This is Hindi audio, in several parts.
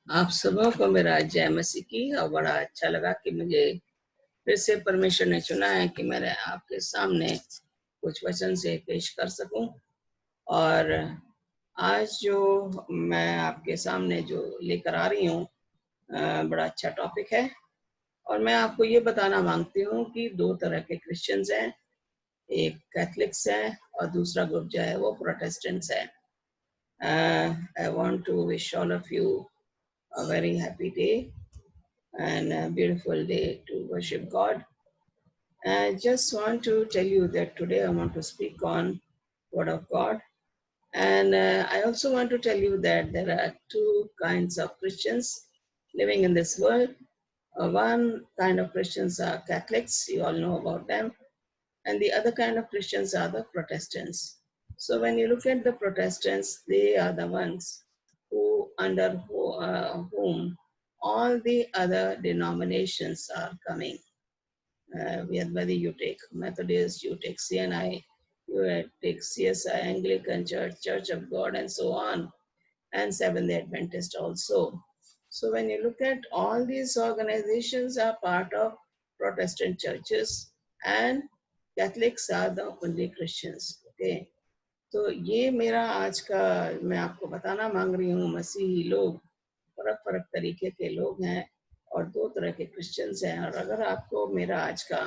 आप सबों को मेरा जय मसीह की। और बड़ा अच्छा लगा कि मुझे फिर से परमेश्वर ने चुना है कि मैं आपके सामने कुछ वचन से पेश कर सकूं। और आज जो मैं आपके सामने जो लेकर आ रही हूँ बड़ा अच्छा टॉपिक है। और मैं आपको ये बताना मांगती हूँ कि दो तरह के क्रिश्चियंस हैं, एक कैथलिक्स है और दूसरा ग्रुप जो है वो प्रोटेस्टेंट्स है। I want to wish all of you a very happy day and a beautiful day to worship God. I just want to tell you that today I want to speak on Word of God, and I also want to tell you that there are two kinds of Christians living in this world. One kind of Christians are Catholics, you all know about them, and the other kind of Christians are the Protestants. So when you look at the Protestants, they are the ones whom all the other denominations are coming. Whether you take Methodist, you take CNI, you take CSI, Anglican Church, Church of God, and so on, and Seventh-day Adventist also. So when you look at all these organizations are part of Protestant churches, and Catholics are the only Christians. Okay. तो ये मेरा आज का मैं आपको बताना मांग रही हूँ, मसीही लोग फर्क फर्क तरीके के लोग हैं और दो तरह के क्रिश्चियंस हैं। और अगर आपको मेरा आज का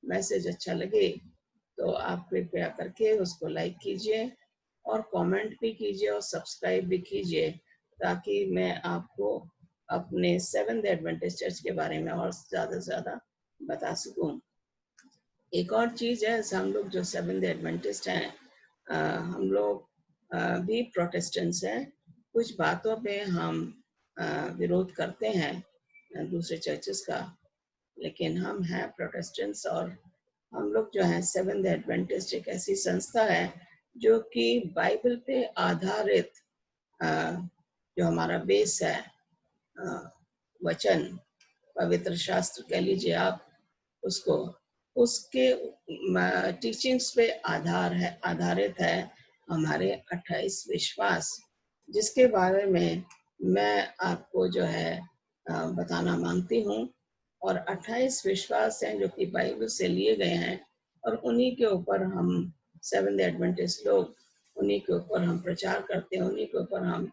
मैसेज अच्छा लगे तो आप कृपया करके उसको लाइक कीजिए और कमेंट भी कीजिए और सब्सक्राइब भी कीजिए, ताकि मैं आपको अपने सेवेंथ एडवेंटिस्ट चर्च के बारे में और ज़्यादा से ज़्यादा बता सकूं। एक और चीज़ है, हम लोग जो सेवेंथ एडवेंटिस्ट हैं, हम लोग भी प्रोटेस्टेंट्स हैं। कुछ बातों पे हम विरोध करते हैं दूसरे चर्चेस का, लेकिन हम हैं प्रोटेस्टेंट्स। और हम लोग जो हैं सेवेंथ एडवेंटिस्ट एक ऐसी संस्था है जो कि बाइबल पे आधारित जो हमारा बेस है, वचन, पवित्र शास्त्र कह लीजिए आप उसको, उसके टीचिंग्स पे आधारित है हमारे 28 विश्वास, जिसके बारे में मैं आपको जो है बताना मांगती हूँ। और 28 विश्वास हैं जो कि बाइबल से लिए गए हैं, और उन्हीं के ऊपर हम सेवेंथ एडवेंटिस्ट लोग, उन्हीं के ऊपर हम प्रचार करते हैं, उन्हीं के ऊपर हम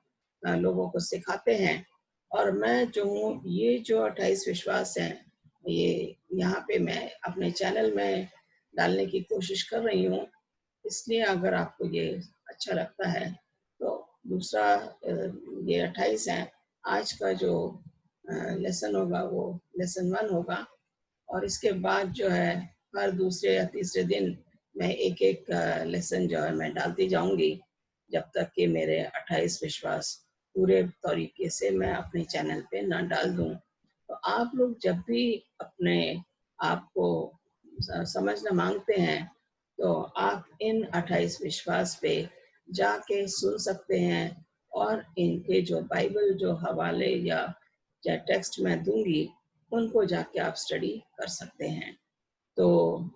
लोगों को सिखाते हैं। और मैं जो हूँ, ये जो 28 विश्वास हैं, ये यहाँ पे मैं अपने चैनल में डालने की कोशिश कर रही हूँ। इसलिए अगर आपको ये अच्छा लगता है तो दूसरा ये 28 है, आज का जो लेसन होगा वो लेसन 1 होगा। और इसके बाद जो है हर दूसरे या तीसरे दिन मैं एक एक लेसन जो है मैं डालती जाऊंगी, जब तक कि मेरे 28 विश्वास पूरे तरीके से मैं अपने चैनल पे ना डाल दूं। तो आप लोग जब भी अपने आप को समझना मांगते हैं तो आप इन 28 विश्वास पे जाके सुन सकते हैं, और इनके जो बाइबल जो हवाले या टेक्स्ट मैं दूंगी उनको जाके आप स्टडी कर सकते हैं। तो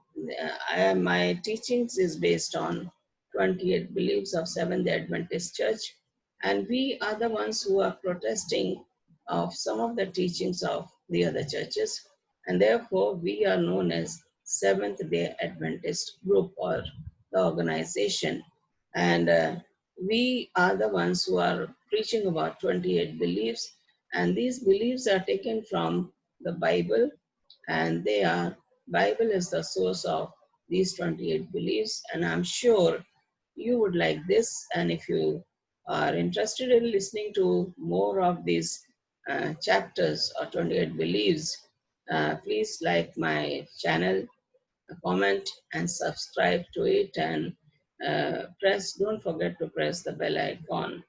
my teachings is based on 28 beliefs of Seventh-day Adventist Church, and we are the ones who are protesting of some of the teachings of the other churches, and therefore we are known as Seventh-day Adventist Group or the organization. And we are the ones who are preaching about 28 beliefs, and these beliefs are taken from the Bible, and they are Bible is the source of these 28 beliefs. And I'm sure you would like this, and if you are interested in listening to more of these chapters or 28 beliefs, please like my channel, comment and subscribe to it, and don't forget to press the bell icon.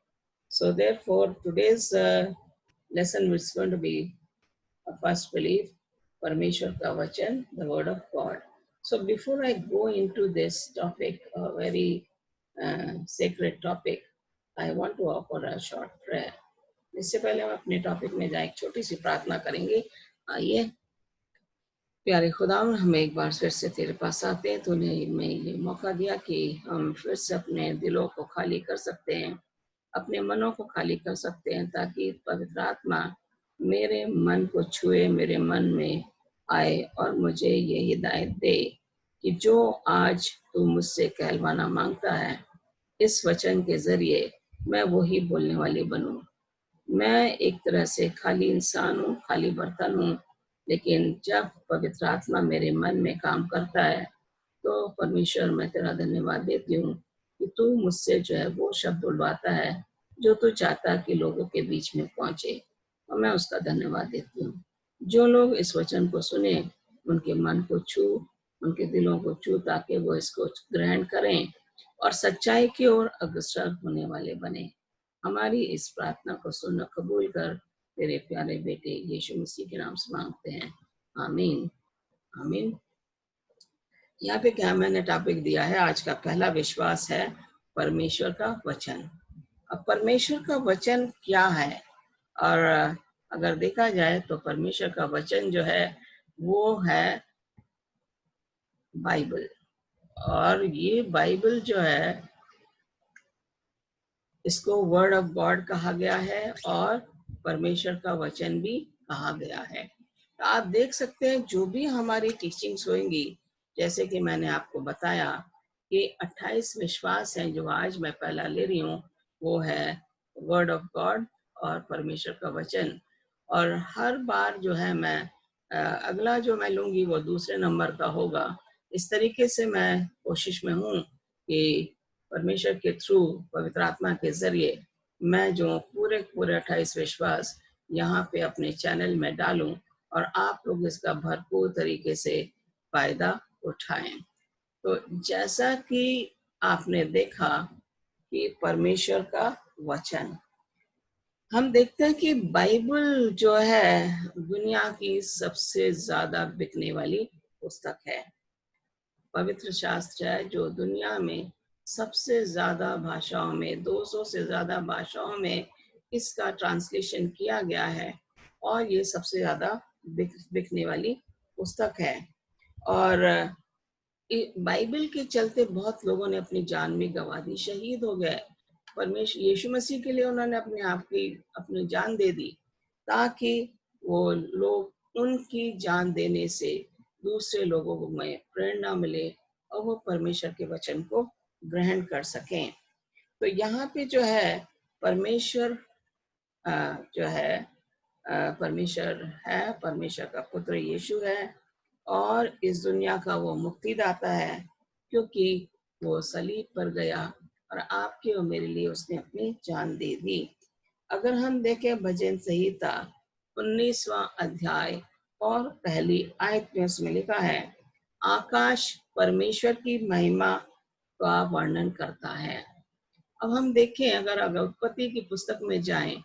So therefore today's lesson is going to be a first belief, Parmeshwar ka Vachan, the word of God. So before I go into this topic, a very sacred topic, I want to offer a short prayer. इससे पहले हम अपने टॉपिक में जाए, एक छोटी सी प्रार्थना करेंगे। आइए। प्यारे खुदा, हम एक बार फिर से तेरे पास आते हैं। तूने हमें ये मौका दिया कि हम फिर से अपने दिलों को खाली कर सकते हैं अपने मनों को खाली कर सकते हैं, ताकि पवित्र आत्मा मेरे मन को छुए, मेरे मन में आए और मुझे ये हिदायत दे कि जो आज तू मुझसे कहलवाना मांगता है, इस वचन के जरिए मैं वही बोलने वाली बनूं। मैं एक तरह से खाली इंसान हूँ, खाली बर्तन हूँ, लेकिन जब पवित्र आत्मा मेरे मन में काम करता है, तो परमेश्वर मैं तेरा धन्यवाद देती हूँ कि तू मुझसे जो है वो शब्द बुलवाता है जो तू चाहता है कि लोगों के बीच में पहुंचे, और मैं उसका धन्यवाद देती हूँ। जो लोग इस वचन को सुने, उनके मन को छू, उनके दिलों को छू, ताकि वो इसको ग्रहण करें और सच्चाई की ओर अग्रसर होने वाले बने। हमारी इस प्रार्थना को सुन कबूल कर, तेरे प्यारे बेटे यीशु मसीह के नाम से मांगते हैं, आमीन आमीन। यहाँ पे क्या मैंने टॉपिक दिया है, आज का पहला विश्वास है परमेश्वर का वचन। अब परमेश्वर का वचन क्या है, और अगर देखा जाए तो परमेश्वर का वचन जो है वो है बाइबल। और ये बाइबल जो है, इसको वर्ड ऑफ गॉड कहा गया है और परमेश्वर का वचन भी कहा गया है। तो आप देख सकते हैं जो भी हमारी टीचिंग्स होंगी, जैसे कि मैंने आपको बताया कि 28 विश्वास हैं जो आज मैं पहला ले रही हूँ, वो है वर्ड ऑफ गॉड और परमेश्वर का वचन। और हर बार जो है मैं अगला जो मैं लूंगी वो दूसरे नंबर का होगा। इस तरीके से मैं कोशिश में हूँ कि परमेश्वर के थ्रू, पवित्र आत्मा के जरिए मैं जो पूरे पूरे 28 विश्वास यहाँ पे अपने चैनल में डालूं और आप लोग इसका भरपूर तरीके से फायदा उठाएं। तो जैसा कि आपने देखा कि परमेश्वर का वचन, हम देखते हैं कि बाइबल जो है दुनिया की सबसे ज्यादा बिकने वाली पुस्तक है। पवित्र शास्त्र है जो दुनिया में सबसे ज्यादा भाषाओं में, 200 से ज्यादा भाषाओं में इसका ट्रांसलेशन किया गया है, और ये सबसे ज्यादा बिकने वाली पुस्तक है। और बाइबल के चलते बहुत लोगों ने अपनी जान भी गंवा दी, शहीद हो गए। परमेश्वर यीशु मसीह के लिए उन्होंने अपने आप की अपनी जान दे दी, ताकि वो लोग उनकी जान देने से दूसरे लोगों को में प्रेरणा मिले और वो परमेश्वर के वचन को ग्रहण कर सकें। तो यहाँ पे जो है परमेश्वर जो है परमेश्वर है, परमेश्वर का पुत्र यीशु है, और इस दुनिया का वो मुक्तिदाता है, क्योंकि वो सलीब पर गया और आपके और मेरे लिए उसने अपनी जान दे दी। अगर हम देखें भजन संहिता 19वां अध्याय और पहली आयत में उसमें लिखा है, आकाश परमेश्वर की महिमा का वर्णन करता है। अब हम देखें, अगर उत्पत्ति की पुस्तक में जाएं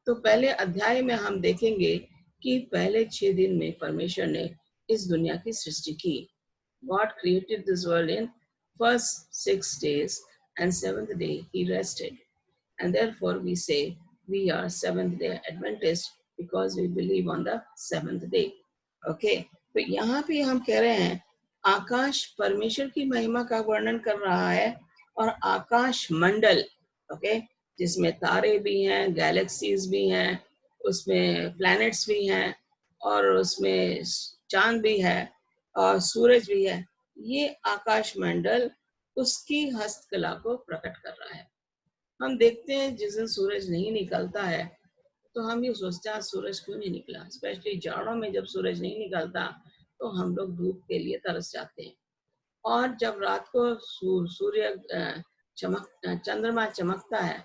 तो पहले अध्याय में हम देखेंगे कि पहले 6 दिन में परमेश्वर ने इस दुनिया की सृष्टि की। God created this world in first 6 days, and seventh day he rested. And therefore we say we are seventh day Adventists because we believe on the seventh day. Okay, तो यहाँ पे हम कह रहे हैं आकाश परमेश्वर की महिमा का वर्णन कर रहा है, और आकाश मंडल, ओके, जिसमें तारे भी हैं, गैलेक्सीज भी हैं, उसमें प्लैनेट्स भी हैं, और उसमें चांद भी है और सूरज भी है। ये आकाश मंडल उसकी हस्तकला को प्रकट कर रहा है। हम देखते हैं जिस दिन सूरज नहीं निकलता है तो हम ये सोचते हैं सूरज क्यों नहीं निकला। स्पेशली जाड़ों में जब सूरज नहीं निकलता तो हम लोग धूप के लिए तरस जाते हैं, और जब रात को सूर्य चंद्रमा चमकता है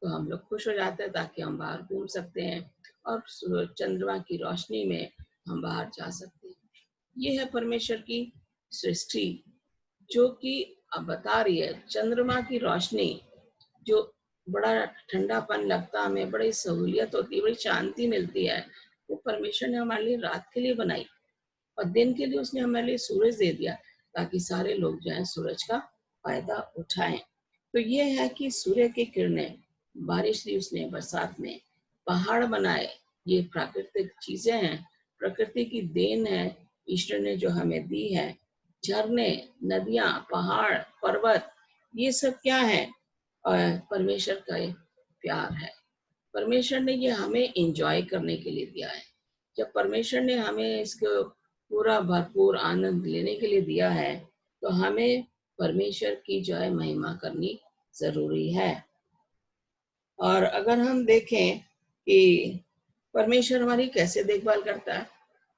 तो हम लोग खुश हो जाते हैं, ताकि हम बाहर घूम सकते हैं और चंद्रमा की रोशनी में हम बाहर जा सकते हैं। ये है परमेश्वर की सृष्टि, जो कि अब बता रही है चंद्रमा की रोशनी, जो बड़ा ठंडापन लगता है हमें, बड़ी सहूलियत होती है, बड़ी शांति मिलती है, वो परमेश्वर ने हमारे लिए रात के लिए बनाई, और दिन के लिए उसने हमारे लिए सूरज दे दिया, ताकि सारे लोग जो है सूरज का फायदा उठाएं। तो ये है कि सूर्य की किरणें, बारिश दी उसने बरसात में, पहाड़ बनाए, ये प्राकृतिक चीजें हैं, प्रकृति की देन है, ईश्वर ने जो हमें दी है। झरने, नदियां, पहाड़, पर्वत, ये सब क्या है, परमेश्वर का प्यार है। परमेश्वर ने ये हमें एंजॉय करने के लिए दिया है। जब परमेश्वर ने हमें इसको पूरा भरपूर आनंद लेने के लिए दिया है, तो हमें परमेश्वर की जो है महिमा करनी जरूरी है। और अगर हम देखें कि परमेश्वर हमारी कैसे देखभाल करता है,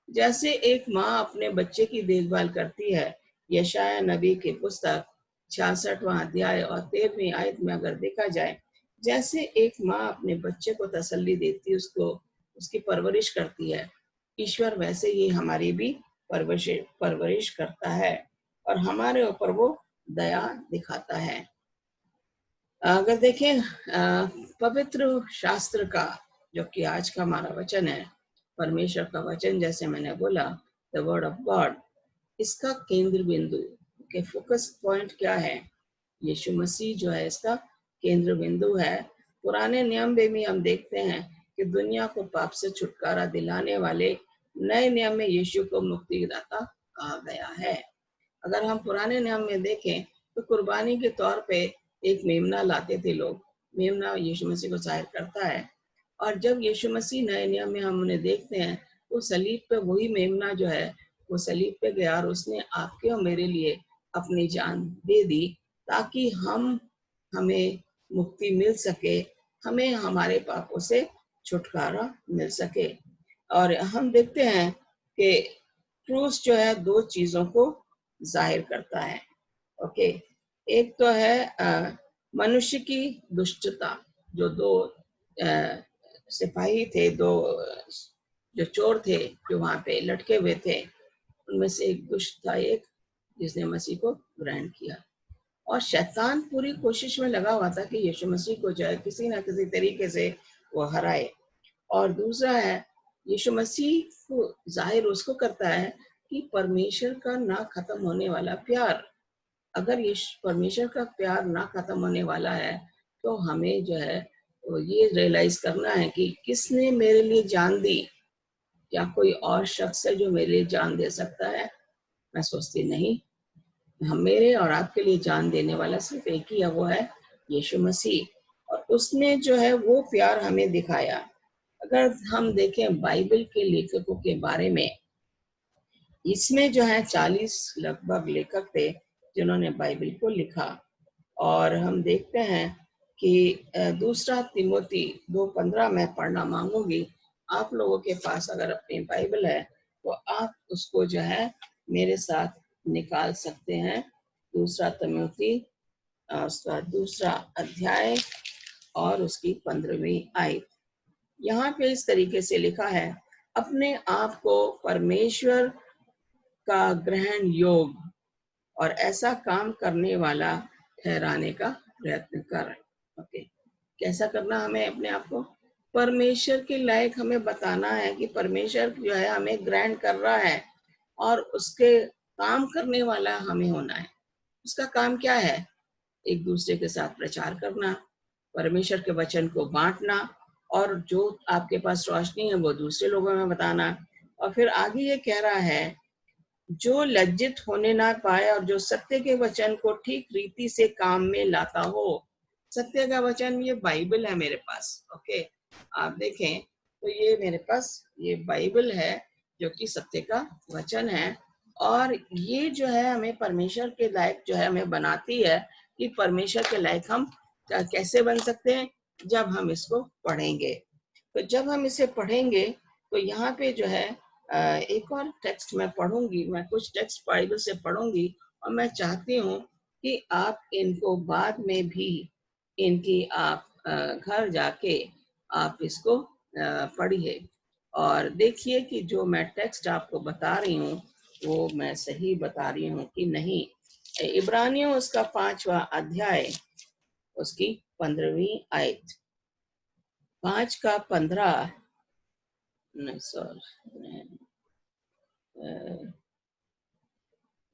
जैसे एक माँ अपने बच्चे की देखभाल करती है। यशाया नबी की पुस्तक 66वां अध्याय और 13वीं आयत में अगर देखा जाए, जैसे एक माँ अपने बच्चे को तसल्ली देती, उसको उसकी परवरिश करती है, ईश्वर वैसे ही हमारी भी परवरिश परवरिश करता है और हमारे ऊपर वो दया दिखाता है। अगर देखें पवित्र शास्त्र का, जो कि आज का हमारा वचन है, परमेश्वर का वचन, जैसे मैंने बोला, द वर्ड ऑफ गॉड, इसका केंद्र बिंदु के फोकस पॉइंट क्या है? यीशु मसीह जो है इसका केंद्र बिंदु है। पुराने नियम में भी हम देखते हैं कि दुनिया को पाप से छुटकारा दिलाने वाले नए नियम में यीशु को मुक्तिदाता कहा गया है। अगर हम पुराने नियम में देखें तो कुर्बानी के तौर पे एक मेमना लाते थे लोग। मेमना यीशु मसीह को जाहिर करता है। और जब यीशु मसीह नए नियम में हम उन्हें देखते हैं, वो सलीब पे वही मेमना जो है वो सलीब पे गया और उसने आपके और मेरे लिए अपनी जान दे दी, ताकि हमें मुक्ति मिल सके, हमें हमारे पापों से छुटकारा मिल सके। और हम देखते हैं कि क्रूस जो है दो चीजों को जाहिर करता है। ओके, एक तो है मनुष्य की दुष्टता। जो दो सिपाही थे, दो जो चोर थे जो वहां पे लटके हुए थे, उनमें से एक दुष्ट था, एक जिसने मसीह को ग्रहण किया। और शैतान पूरी कोशिश में लगा हुआ था कि यीशु मसीह को जो है किसी ना किसी तरीके से वो हराए। और दूसरा है, यीशु मसीह को जाहिर उसको करता है कि परमेश्वर का ना खत्म होने वाला प्यार। अगर ये परमेश्वर का प्यार ना खत्म होने वाला है, तो हमें जो है वो ये रियलाइज करना है कि किसने मेरे लिए जान दी। क्या कोई और शख्स है जो मेरे लिए जान दे सकता है? मैं सोचती नहीं। हम मेरे और आपके लिए जान देने वाला सिर्फ एक ही है, वो है यीशु मसीह। और उसने जो है वो प्यार हमें दिखाया। अगर हम देखें बाइबल के लेखकों के बारे में, इसमें जो है 40 लगभग लेखक थे जिन्होंने बाइबल को लिखा। और हम देखते हैं कि दूसरा तिमोथी 2:15 मैं पढ़ना मांगूंगी। आप लोगों के पास अगर अपनी बाइबल है तो आप उसको जो है मेरे साथ निकाल सकते हैं। दूसरा तिमोथी उसका दूसरा अध्याय और उसकी 15वीं आयत। यहाँ पे इस तरीके से लिखा है, अपने आप को परमेश्वर का ग्रहण योग्य और ऐसा काम करने वाला ठहराने का प्रयत्न कर। ओके, कैसा करना हमें अपने आप को? परमेश्वर के लायक हमें बताना है कि परमेश्वर जो है हमें ग्रहण कर रहा है और उसके काम करने वाला हमें होना है। उसका काम क्या है? एक दूसरे के साथ प्रचार करना, परमेश्वर के वचन को बांटना, और जो आपके पास रोशनी है वो दूसरे लोगों में बताना। और फिर आगे ये कह रहा है, जो लज्जित होने ना पाए और जो सत्य के वचन को ठीक रीति से काम में लाता हो। सत्य का वचन ये बाइबल है मेरे पास। ओके, आप देखें तो ये मेरे पास ये बाइबल है जो कि सत्य का वचन है। और ये जो है हमें परमेश्वर के लायक जो है हमें बनाती है कि परमेश्वर के लायक हम कैसे बन सकते हैं, जब हम इसको पढ़ेंगे। तो जब हम इसे पढ़ेंगे तो यहाँ पे जो है एक और टेक्स्ट मैं पढ़ूंगी। मैं कुछ टेक्स्ट बाइबल से पढ़ूंगी और मैं चाहती हूँ कि आप इनको बाद में भी इनकी आप घर जाके आप इसको पढ़िए और देखिए कि जो मैं टेक्स्ट आपको बता रही हूँ वो मैं सही बता रही हूँ कि नहीं। इब्रानियों उसका 5वां अध्याय उसकी 15वीं आयत, 5 का 15 नहीं सॉरी,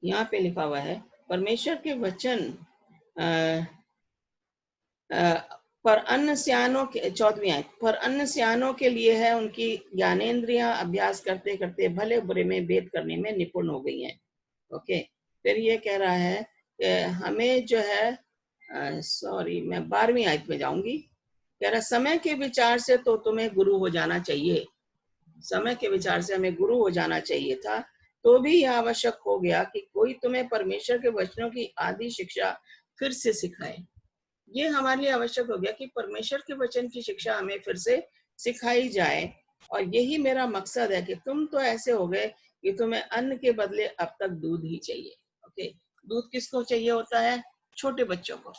यहाँ पे लिखा हुआ है, परमेश्वर के वचन पर अन्य सियानों के 14वीं आयत, पर अन्य सियानों के लिए है, उनकी ज्ञानेंद्रियां अभ्यास करते करते भले बुरे में भेद करने में निपुण हो गई हैं। ओके, फिर ये कह रहा है कि हमें जो है सॉरी मैं 12वीं आयत में जाऊंगी। कह रहा समय के विचार से तो तुम्हें गुरु हो जाना चाहिए, समय के विचार से हमें गुरु हो जाना चाहिए था, तो भी यह आवश्यक हो गया कि कोई तुम्हें परमेश्वर के वचनों की आदि शिक्षा फिर से सिखाए। ये हमारे लिए आवश्यक हो गया कि परमेश्वर के वचन की शिक्षा हमें फिर से सिखाई जाए। और यही मेरा मकसद है कि तुम तो ऐसे हो गए कि तुम्हें अन्न के बदले अब तक दूध ही चाहिए। ओके, दूध किसको चाहिए होता है? छोटे बच्चों को।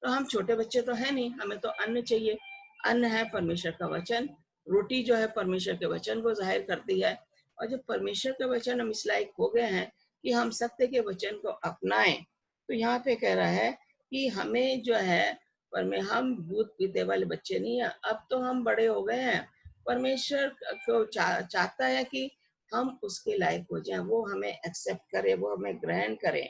तो हम छोटे बच्चे तो है नहीं, हमें तो अन्न चाहिए। अन्न है परमेश्वर का वचन, रोटी जो है परमेश्वर के वचन को जाहिर करती है। और जब परमेश्वर का वचन हम इस लायक हो गए हैं कि हम सत्य के वचन को अपनाएं, तो यहाँ पे कह रहा है कि हमें जो है हम दूध पीते वाले बच्चे नहीं है, अब तो हम बड़े हो गए हैं। परमेश्वर को चाहता है कि हम उसके लायक हो जाएं, वो हमें एक्सेप्ट करे, वो हमें ग्रहण करे।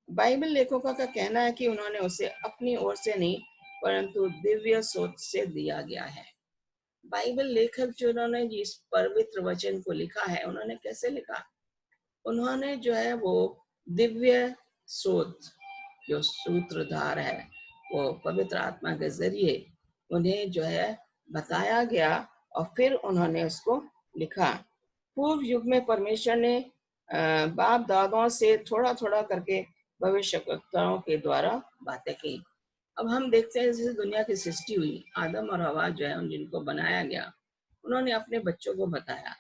बाइबल लेखकों का कहना है कि उन्होंने उसे अपनी ओर से नहीं परंतु दिव्य सोच से दिया गया है। बाइबल लेखक जो उन्होंने जिस पवित्र वचन को लिखा है, उन्होंने कैसे लिखा? उन्होंने जो है वो दिव्य सोच, जो सूत्रधार है, वो पवित्र आत्मा के जरिए उन्हें जो है बताया गया और फिर उन्होंने उसको लिखा। पूर्व युग में परमेश्वर ने बाप दादाओं से थोड़ा थोड़ा करके भविष्यवक्ताओं के द्वारा बातें की। अब हम देखते हैं जैसे दुनिया की सृष्टि हुई, आदम और हवा जो है जिनको बनाया गया, उन्होंने अपने बच्चों को बताया।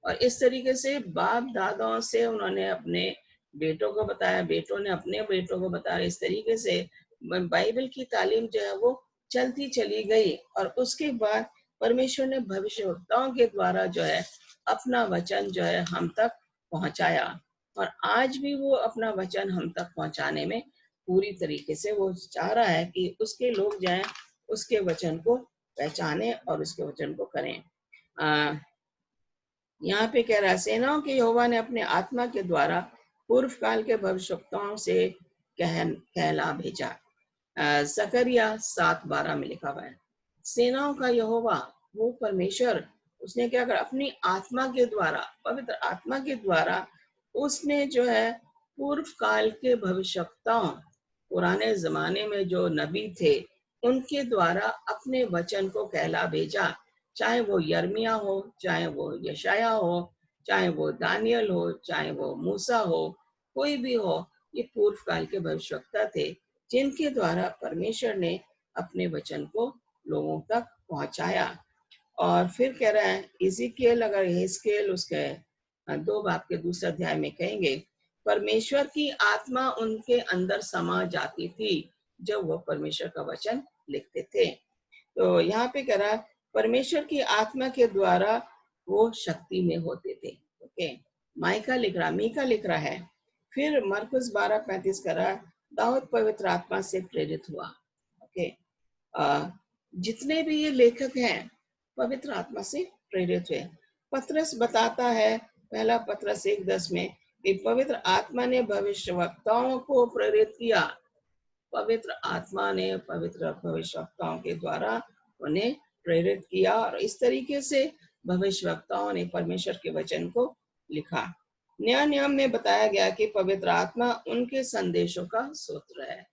और इस तरीके से बाप दादाओं से उन्होंने अपने बेटों को बताया, बेटों ने अपने बेटों को बताया। इस तरीके से बाइबल की तालीम जो है वो चलती चली गई। और उसके बाद परमेश्वर ने भविष्यवक्ताओं के द्वारा जो है अपना वचन जो है हम तक पहुंचाया। और आज भी वो अपना वचन हम तक पहुंचाने में पूरी तरीके से वो चाह रहा है कि उसके लोग जो है उसके वचन को पहचाने और उसके वचन को करें। यहाँ पे कह रहा है, सेनाओं के यहोवा ने अपने आत्मा के द्वारा पूर्व काल के भविष्यवक्ताओं से कहला भेजा। जकरिया 7:12 में लिखा हुआ है, सेनाओं का यहोवा, वो परमेश्वर, उसने क्या करा? अपनी आत्मा के द्वारा, पवित्र आत्मा के द्वारा उसने जो है पूर्व काल के भविष्यवक्ताओं, पुराने जमाने में जो नबी थे, उनके द्वारा अपने वचन को कहला भेजा। चाहे वो यर्मिया हो, चाहे वो यशाया हो, चाहे वो दानियल हो, चाहे वो मूसा हो, कोई भी हो, ये पूर्व काल के भविष्यवक्ता थे जिनके द्वारा परमेश्वर ने अपने वचन को लोगों तक पहुंचाया। और फिर कह रहा है इज़िकियल, अगर हिजकियल उसके 2 बाब के दूसरे अध्याय में कहेंगे, परमेश्वर की आत्मा उनके अंदर समा जाती थी जब वो परमेश्वर का वचन लिखते थे। तो यहाँ पे कह रहा है परमेश्वर की आत्मा के द्वारा वो शक्ति में होते थे। ओके, मीका लिख रहा है, फिर मरकुस 12:35 कह रहा है, दाऊद पवित्र आत्मा से प्रेरित हुआ। ओके, जितने भी ये लेखक हैं पवित्र आत्मा से प्रेरित हुए। पतरस बताता है, पहला पतरस 1:10 में, कि पवित्र आत्मा ने भविष्यवक्ताओं को प्रेरित किया। पवित्र आत्मा ने पवित्र भविष्यवक्ताओं के द्वारा उन्हें प्रेरित किया और इस तरीके से भविष्यवक्ताओं ने परमेश्वर के वचन को लिखा। नया नियम में बताया गया कि पवित्र आत्मा उनके संदेशों का सूत्र है।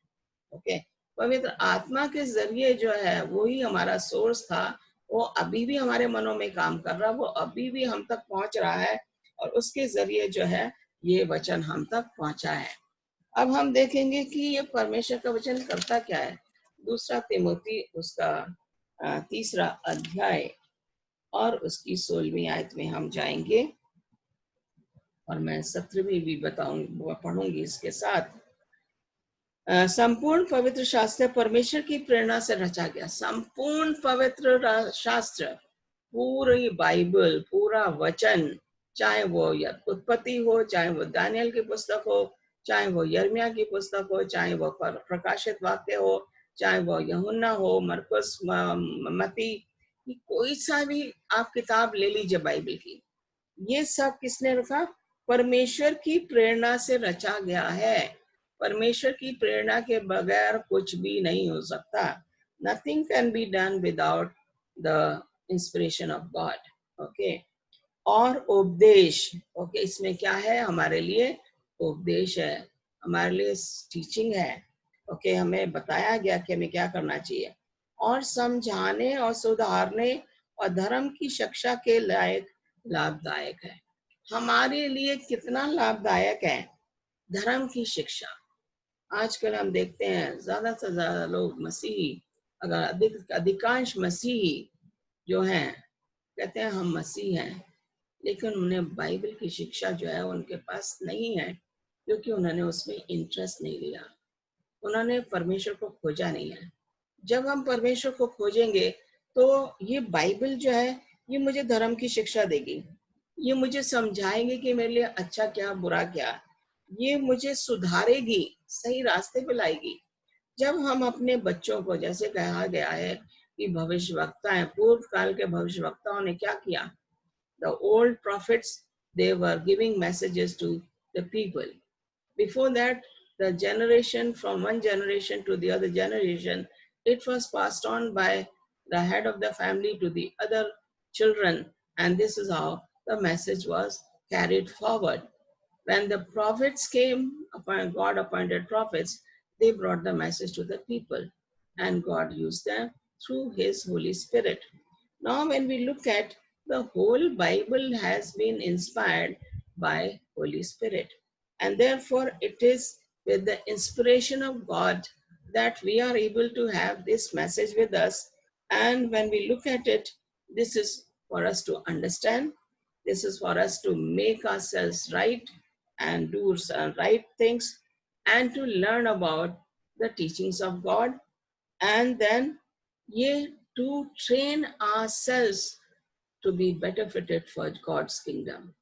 ओके, पवित्र आत्मा के जरिए जो है वो ही हमारा सोर्स था, वो अभी भी हमारे मनों में काम कर रहा है, वो अभी भी हम तक पहुंच रहा है और उसके जरिए जो है ये वचन हम तक पहुंचा है। अब हम देखेंगे कि ये परमेश्वर का वचन करता क्या है। दूसरा तिमोथी उसका 3 अध्याय और उसकी 16वीं आयत में हम जाएंगे और मैं 17वीं भी पढ़ूंगी इसके साथ। संपूर्ण पवित्र शास्त्र परमेश्वर की प्रेरणा से रचा गया। संपूर्ण पवित्र शास्त्र, पूरी बाइबल, पूरा वचन, चाहे वो उत्पत्ति हो, चाहे वो दानियल की पुस्तक हो, चाहे वो यर्मिया की पुस्तक हो, चाहे वो प्रकाशित वाक्य हो, चाहे वो यूहन्ना हो, मरकुस, मत्ती, कोई सा भी आप किताब ले लीजिए बाइबल की, ये सब किसने रखा? परमेश्वर की प्रेरणा से रचा गया है। परमेश्वर की प्रेरणा के बगैर कुछ भी नहीं हो सकता। Nothing can be done without the inspiration of God. Okay, और उपदेश, ओके, इसमें क्या है? हमारे लिए उपदेश है, हमारे लिए टीचिंग है। ओके, हमें बताया गया कि हमें क्या करना चाहिए। और समझाने और सुधारने और धर्म की शिक्षा के लायक लाभदायक है। हमारे लिए कितना लाभदायक है धर्म की शिक्षा। आजकल हम देखते हैं ज्यादा से ज्यादा लोग मसीही, अगर अधिकांश मसीही जो हैं कहते हैं हम मसीह हैं, लेकिन उन्हें बाइबल की शिक्षा जो है उनके पास नहीं है, क्योंकि उन्होंने उसमें इंटरेस्ट नहीं लिया, उन्होंने परमेश्वर को खोजा नहीं है। जब हम परमेश्वर को खोजेंगे तो ये बाइबल जो है ये मुझे धर्म की शिक्षा देगी, ये मुझे समझाएंगे कि मेरे लिए अच्छा क्या बुरा क्या, ये मुझे सुधारेगी, सही रास्ते पे लाएगी। जब हम अपने बच्चों को, जैसे कहा गया है कि भविष्यवक्ता है, पूर्व काल के भविष्यवक्ताओं ने क्या किया, the old prophets, they were giving messages to the people. Before that, the generation, from one generation to the other generation, it was passed on by the head of the family to the other children, and this is how the message was carried forward. When the prophets came, upon God appointed prophets, they brought the message to the people, and God used them through His Holy Spirit. Now, when we look at the whole Bible has been inspired by Holy Spirit, and therefore it is with the inspiration of God that we are able to have this message with us. And when we look at it, this is for us to understand, this is for us to make ourselves right and do some right things, and to learn about the teachings of God, and then ye to train ourselves to be better fitted for God's kingdom.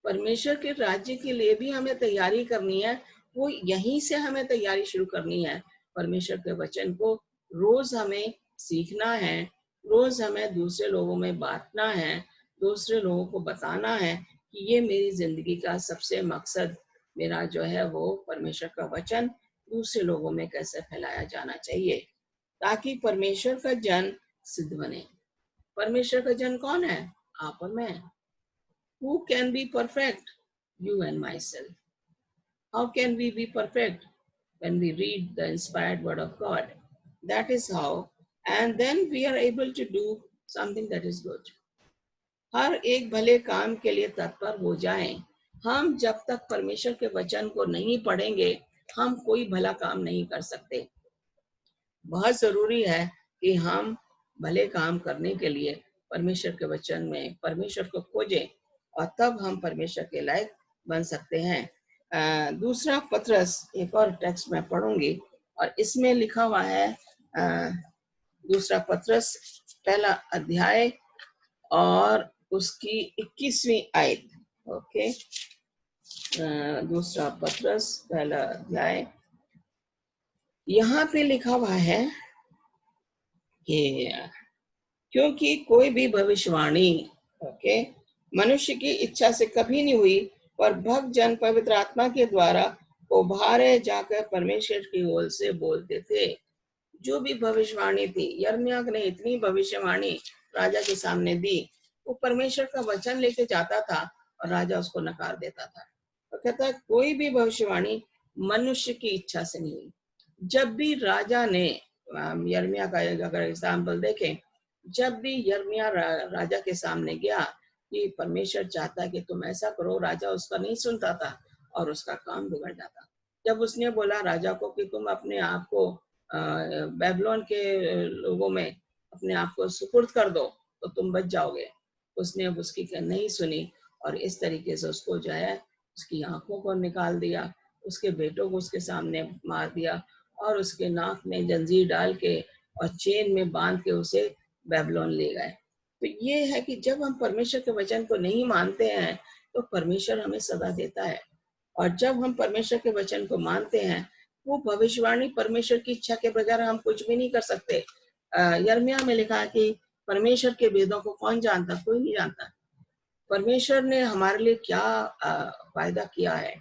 परमेश्वर के राज्य के लिए भी हमें तैयारी करनी है, वो यहीं से हमें तैयारी शुरू करनी है। परमेश्वर के वचन को रोज हमें सीखना है, रोज हमें दूसरे लोगों में बांटना है, दूसरे लोगों को बताना है कि ये मेरी जिंदगी का सबसे मकसद, मेरा जो है वो परमेश्वर का वचन दूसरे लोगों में कैसे फैलाया जाना चाहिए, ताकि परमेश्वर का जन सिद्ध बने। परमेश्वर का जन कौन है? आप और मैं। Who can be perfect? You and myself. How can we be perfect? When we read the inspired word of God. That is how, and then we are able to do something that is good. हर एक भले काम के लिए तत्पर हो जाएं। हम जब तक परमेश्वर के वचन को नहीं पढ़ेंगे, हम कोई भला काम नहीं कर सकते। बहुत जरूरी है कि हम भले काम करने के लिए परमेश्वर के वचन में परमेश्वर को खोजें, और तब हम परमेश्वर के लायक बन सकते हैं। दूसरा पत्रस, एक और टेक्स्ट मैं पढ़ूंगी, और इसमें लिखा हुआ है दूसरा पत्रस पहला अध्याय और उसकी 21वीं आयत। ओके, दूसरा पत्रस पहला अध्याय, यहाँ पे लिखा हुआ है कि क्योंकि कोई भी भविष्यवाणी मनुष्य की इच्छा से कभी नहीं हुई, पर भक्त जन पवित्र आत्मा के द्वारा उभारे जाकर परमेश्वर की ओर से बोलते थे। जो भी भविष्यवाणी थी, यिर्मयाह ने इतनी भविष्यवाणी राजा के सामने दी, वो परमेश्वर का वचन लेके जाता था और राजा उसको नकार देता था। तो कहता है कोई भी भविष्यवाणी मनुष्य की इच्छा से नहीं हुई। जब भी राजा ने, यिर्मयाह का अगर एग्जाम्पल देखें, जब भी यिर्मयाह राजा के सामने गया कि परमेश्वर चाहता है कि तुम ऐसा करो, राजा उसका नहीं सुनता था और उसका काम बिगड़ जाता। जब उसने बोला राजा को कि तुम अपने आप को बेबीलोन के लोगों में अपने आप को सुपुर्द कर दो तो तुम बच जाओगे, उसने उसकी नहीं सुनी और इस तरीके से उसको जो है उसकी आंखों को निकाल दिया, उसके बेटों को उसके सामने मार दिया और उसके नाक में जंजीर डाल के और चेन में बांध के उसे बेबीलोन ले गए। तो ये है कि जब हम परमेश्वर के वचन को नहीं मानते हैं तो परमेश्वर हमें सजा देता है, और जब हम परमेश्वर के वचन को मानते हैं, वो भविष्यवाणी परमेश्वर की इच्छा के बगैर हम कुछ भी नहीं कर सकते। यिर्मयाह में लिखा है कि परमेश्वर के वेदों को कौन जानता? कोई नहीं जानता। परमेश्वर ने हमारे लिए क्या वायदा किया है,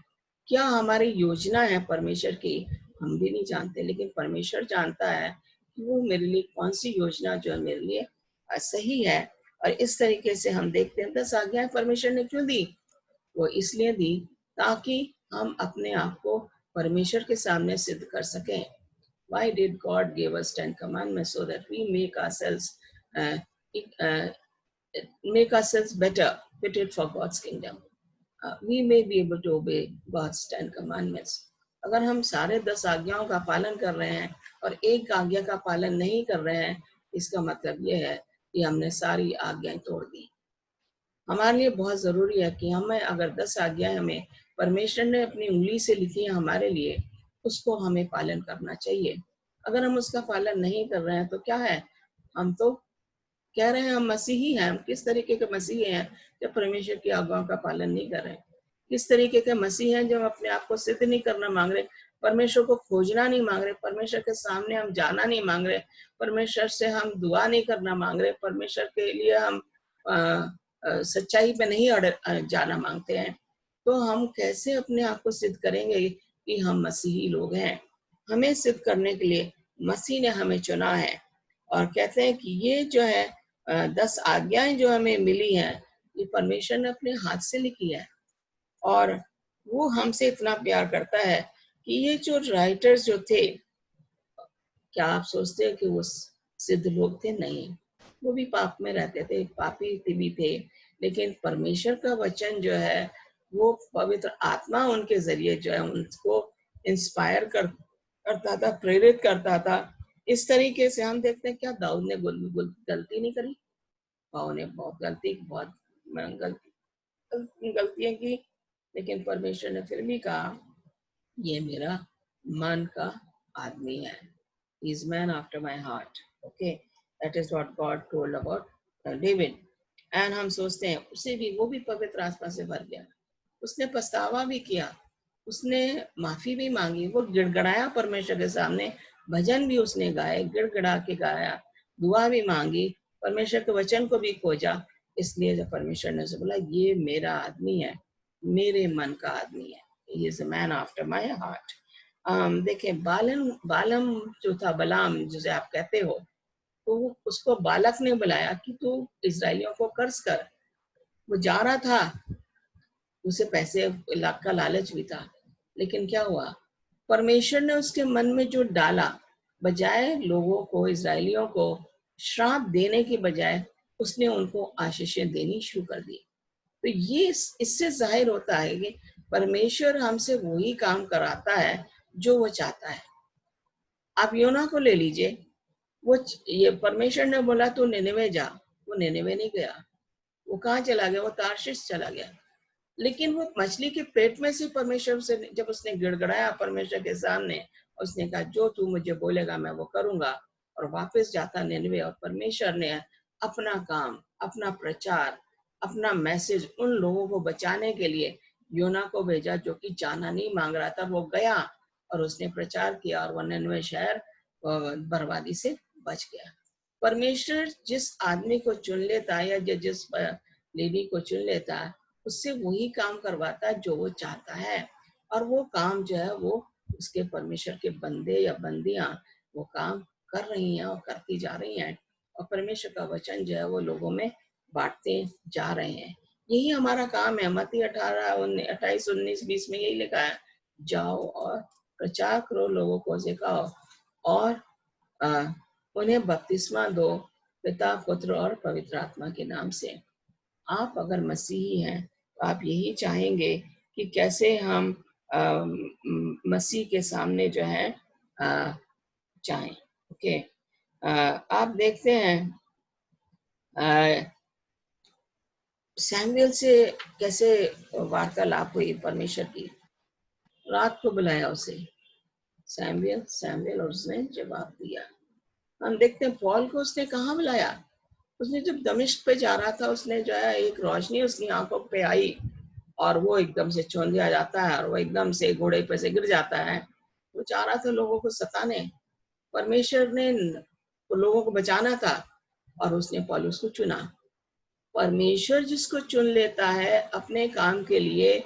क्या हमारी योजना है परमेश्वर की, हम भी नहीं जानते, लेकिन परमेश्वर जानता है कि वो मेरे लिए कौन सी योजना जो है मेरे लिए सही है। और इस तरीके से हम देखते हैं 10 आज्ञाएं परमेश्वर ने क्यों दी? वो इसलिए दी ताकि हम अपने आप को परमेश्वर के सामने सिद्ध कर सकें। Why did God give us 10 commandments? So that we uh, uh, make ourselves better, fitted for God's kingdom. We may be able to obey God's 10 commandments. अगर हम सारे 10 आज्ञाओं का पालन कर रहे हैं और एक आज्ञा का पालन नहीं कर रहे हैं, इसका मतलब ये है कि हमने सारी आज्ञाएं तोड़ दी। हमारे लिए बहुत जरूरी है कि हमें अगर 10 आज्ञाएं हमें परमेश्वर ने अपनी उंगली से लिखी है हमारे लिए, उसको हमें पालन करना चाहिए। अगर हम उसका पालन नहीं कर रहे हैं तो क्या है, हम तो कह रहे हैं हम मसीही हैं। हम किस तरीके के मसीही हैं जब परमेश्वर की आज्ञाओं का पालन नहीं कर रहे हैं? किस तरीके के मसीही हैं जब अपने आप को सिद्ध नहीं करना मांग रहे, परमेश्वर को खोजना नहीं मांग रहे, परमेश्वर के सामने हम जाना नहीं मांग रहे, परमेश्वर से हम दुआ नहीं करना मांग रहे, परमेश्वर के लिए हम सच्चाई पे नहीं जाना मांगते हैं। तो हम कैसे अपने आप को सिद्ध करेंगे कि हम मसीही लोग हैं? हमें सिद्ध करने के लिए मसीह ने हमें चुना है और कहते हैं कि ये जो है 10 आज्ञाएं जो हमें मिली हैं, ये परमेश्वर ने अपने हाथ से लिखी है। और वो हमसे इतना प्यार करता है कि ये जो राइटर्स जो थे, क्या आप सोचते हैं कि वो सिद्ध लोग थे? नहीं, वो भी पाप में रहते थे, पापी भी थे, लेकिन परमेश्वर का वचन जो है वो पवित्र आत्मा उनके जरिए जो है उनको इंस्पायर करता था, प्रेरित करता था। इस तरीके से हम देखते हैं क्या दाऊद ने गलती नहीं करी? पाओ ने बहुत गलतियां की, लेकिन परमेश्वर ने फिर भी कहा ये मेरा मन का आदमी है, he is man after my heart. Okay, that is what God told about David. And हम सोचते हैं उसे भी, वो भी पवित्र आत्मा से भर गया, उसने पछतावा भी किया, उसने माफी भी मांगी, वो गिड़गड़ाया परमेश्वर के सामने, भजन भी उसने गाए, गिड़गड़ा के गाया, दुआ भी मांगी, परमेश्वर के वचन को भी खोजा। इसलिए जब परमेश्वर ने उसे बोला ये मेरा आदमी है, मेरे मन का आदमी है, he is a man after my heart. देखें बालम जो था, बलाम जिसे आप कहते हो, तो उसको बालक ने बुलाया कि तू इजराइलियों को कर्ज कर। वो जा रहा था, उसे पैसे का लालच भी था, लेकिन क्या हुआ, परमेश्वर ने उसके मन में जो डाला, बजाय लोगों को, इजराइलियों को श्राप देने की बजाय उसने उनको आशीषें देनी शुरू कर दी। तो ये इससे जाहिर होता है कि परमेश्वर हमसे वही काम कराता है जो वो चाहता है। आप योना को ले लीजिए, वो ये परमेश्वर ने बोला तू निनेवे जा, वो निनेवे नहीं गया, वो कहाँ चला गया, वो तारशीश चला गया। लेकिन वो मछली के पेट में से परमेश्वर से जब उसने गिड़गड़ाया परमेश्वर के सामने, उसने कहा जो तू मुझे बोलेगा मैं वो करूंगा, और वापस जाता निनेवे। और परमेश्वर ने अपना काम, अपना प्रचार, अपना मैसेज उन लोगों को बचाने के लिए योना को भेजा, जो कि जाना नहीं मांग रहा था। वो गया और उसने प्रचार किया और वो निनेवे शहर बर्बादी से बच गया। परमेश्वर जिस आदमी को चुन लेता है या जिस लेडी को चुन लेता है, उससे वही काम करवाता है जो वो चाहता है। और वो काम जो है वो उसके परमेश्वर के बंदे या बंदियां वो काम कर रही हैं और करती जा रही हैं, और परमेश्वर का वचन जो है वो लोगों में बांटते जा रहे हैं। यही हमारा काम है। मत्ती 28, 19, 20 में यही लिखा है, जाओ और प्रचार करो, लोगों को सिखाओ और उन्हें बपतिस्मा दो, पिता, पुत्र और पवित्र आत्मा के नाम से। आप अगर मसीही हैं तो आप यही चाहेंगे कि कैसे हम मसीह के सामने जो है चाहें। ओके, आप देखते हैं सैमुएल से कैसे वार्तालाप हुई परमेश्वर की। रात को बुलाया उसे, सैमुएल सैमुएल, और उसने जवाब दिया। हम देखते हैं पौल को उसने कहाँ बुलाया, उसने जब दमिश्क पे जा रहा था, उसने जो है एक रोशनी उसकी आंखों पे आई और वो एकदम से चौंधिया जाता है और वो एकदम से घोड़े पे से गिर जाता है। वो चाह रहा था लोगों को सताने, परमेश्वर ने लोगों को बचाना था और उसने पौलुस को चुना। परमेश्वर जिसको चुन लेता है अपने काम के लिए,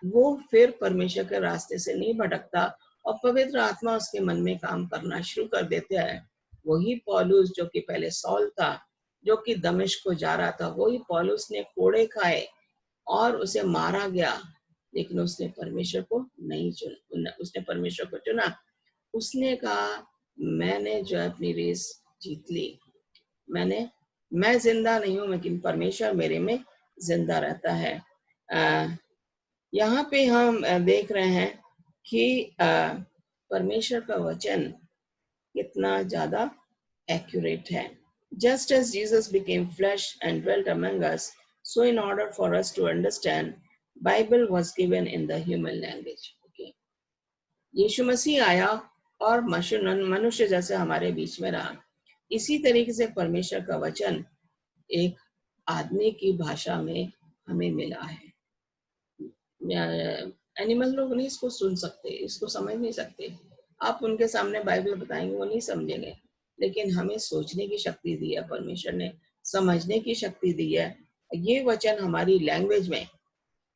वो फिर परमेश्वर के रास्ते से नहीं भटकता और पवित्र आत्मा उसके मन में काम करना शुरू कर देते हैं। वही पौलुस जो कि पहले सौल था, जो कि दमिश्क को जा रहा था, वही पौलुस ने कोड़े खाए और उसे मारा गया, लेकिन उसने परमेश्वर को नहीं चुना। उसने परमेश्वर को चुना। उसने कहा मैंने जो है अपनी रेस जीत ली। मैं जिंदा नहीं हूं, लेकिन परमेश्वर मेरे में जिंदा रहता है। यहाँ पे हम देख रहे हैं कि परमेश्वर का वचन कितना ज्यादा एक्यूरेट है। Just as Jesus became flesh and dwelt among us, so in order for us to understand, Bible was given in the human language. Okay. यीशु मसीह आया और मनुष्य जैसे हमारे बीच में रहा। इसी तरीके से परमेश्वर का वचन एक आदमी की भाषा में हमें मिला है। एनिमल लोग नहीं इसको सुन सकते, इसको समझ नहीं सकते। आप उनके सामने बाइबल बताएंगे, वो नहीं समझेंगे। लेकिन हमें सोचने की शक्ति दी है परमेश्वर ने, समझने की शक्ति दी है। ये वचन हमारी लैंग्वेज में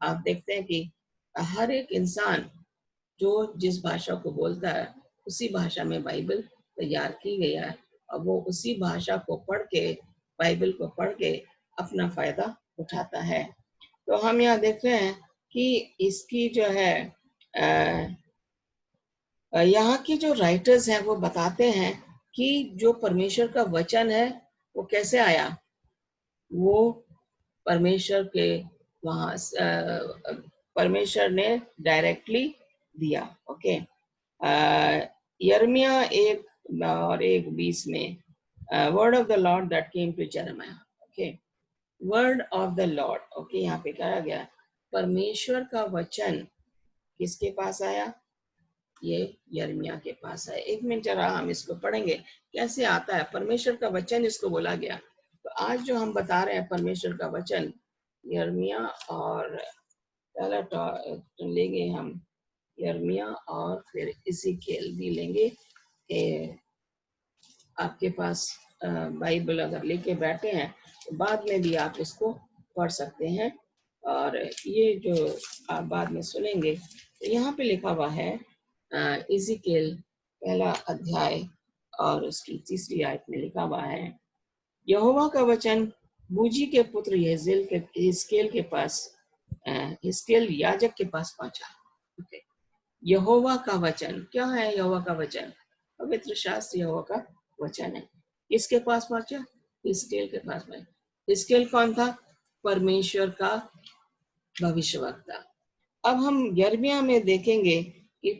आप देखते हैं कि हर एक इंसान जो जिस भाषा को बोलता है, उसी भाषा में बाइबल तैयार की गई है, और वो उसी भाषा को पढ़ के, बाइबल को पढ़ के अपना फायदा उठाता है। तो हम यहाँ देख रहे हैं कि इसकी जो है यहाँ की जो राइटर्स हैं वो बताते हैं कि जो परमेश्वर का वचन है वो कैसे आया। वो परमेश्वर के वहाँ परमेश्वर ने डायरेक्टली दिया। ओके। यिर्मयाह 1:20 में word of the Lord that came to Jeremiah. Okay, word of the Lord. Okay, यहाँ पे कहा गया परमेश्वर का वचन किसके पास आया? ये यिर्मयाह के पास आया। एक मिनट जरा हम इसको पढ़ेंगे कैसे आता है परमेश्वर का वचन, इसको बोला गया। तो आज जो हम बता रहे हैं परमेश्वर का वचन, यिर्मयाह और पहला लेंगे हम यिर्मयाह और फिर इज़ीकिएल भी लेंगे। आपके पास बाइबल अगर लेके बैठे हैं तो बाद में भी आप इसको पढ़ सकते हैं, और ये जो आप बाद में सुनेंगे तो यहाँ पे लिखा हुआ है इज़ीकिएल पहला अध्याय और उसकी 3री आयत में लिखा हुआ है, यहोवा का वचन बूजी के पुत्र हिजकेल के पास, हिजकेल याजक के पास पहुंचा। okay. यहोवा का वचन क्या है? यहोवा का वचन पवित्र शास्त्र यहोवा का वचन है। किसके पास पहुंचा? हिजकेल के पास में। हिजकेल कौन था? परमेश्वर का भविष्यवक्ता। अब हम यिर्मयाह में देखेंगे कि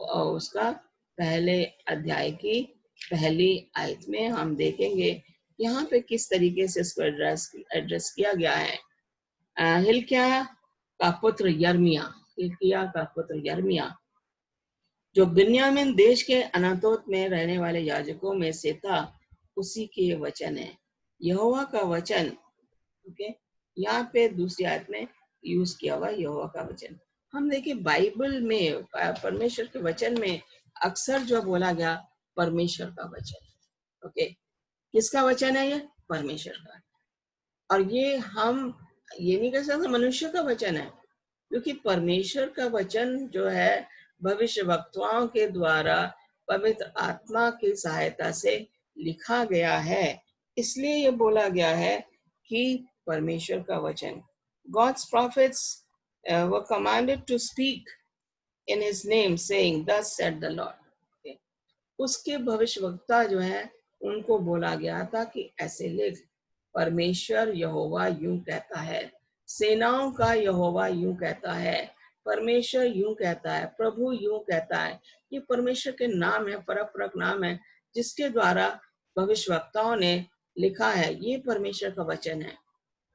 उसका पहले अध्याय की पहली आयत में हम देखेंगे यहाँ पे किस तरीके से इसको एड्रेस किया गया है। हिल्किय्याह का पुत्र यिर्मयाह, हिल्किय्याह का पुत्र यिर्मयाह जो बिन्यामीन देश के अनातोत में रहने वाले याजकों में से था, उसी के वचन है यहोवा का वचन। ओके, यहाँ पे 2री आयत में यूज किया हुआ यहोवा का वचन। हम देखिए बाइबल में परमेश्वर के वचन में अक्सर जो बोला गया परमेश्वर का वचन। ओके, किसका वचन है? ये परमेश्वर का। और हम ये नहीं कह सकते मनुष्य का वचन है, क्योंकि परमेश्वर का वचन जो है भविष्यवक्ताओं के द्वारा पवित्र आत्मा की सहायता से लिखा गया है। इसलिए ये बोला गया है कि परमेश्वर का वचन, God's prophets were commanded to speak in his name saying thus said the Lord. Okay. उसके भविष्यवक्ता जो है उनको बोला गया था कि ऐसे लिख, परमेश्वर यहोवा यूं कहता है, सेनाओं का यहोवा यूं कहता है, परमेश्वर यूं कहता है, प्रभु यूं कहता है। ये परमेश्वर के नाम है, परम नाम है, जिसके द्वारा भविष्यवक्ताओं ने लिखा है। ये परमेश्वर का वचन है।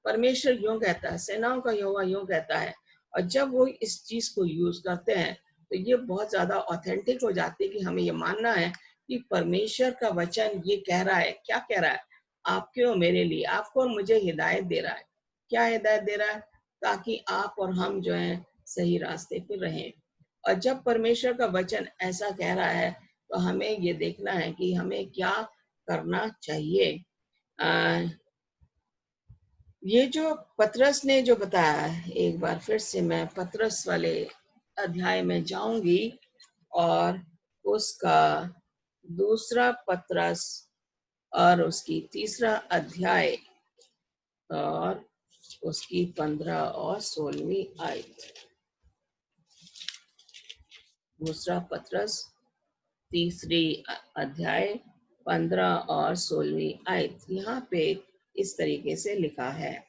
परमेश्वर यूं कहता है, सेनाओं का यहोवा यूं कहता है। और जब वो इस चीज को यूज करते हैं तो ये बहुत ज्यादा ऑथेंटिक हो जाती है कि हमें ये मानना है कि परमेश्वर का वचन ये कह रहा है। क्या कह रहा है? आपके और मेरे लिए, आपको और मुझे हिदायत दे रहा है। क्या हिदायत दे रहा है? ताकि आप और हम जो है सही रास्ते पर रहें। और जब परमेश्वर का वचन ऐसा कह रहा है तो हमें ये देखना है कि हमें क्या करना चाहिए। ये जो पतरस ने जो बताया, एक बार फिर से मैं पतरस वाले अध्याय में जाऊंगी और उसका 2 पतरस और उसकी 3रा अध्याय और उसकी 15 और 16वीं आयत। 2 पतरस तीसरी अध्याय 15 और 16वीं आयत। यहाँ पे इस तरीके से लिखा है,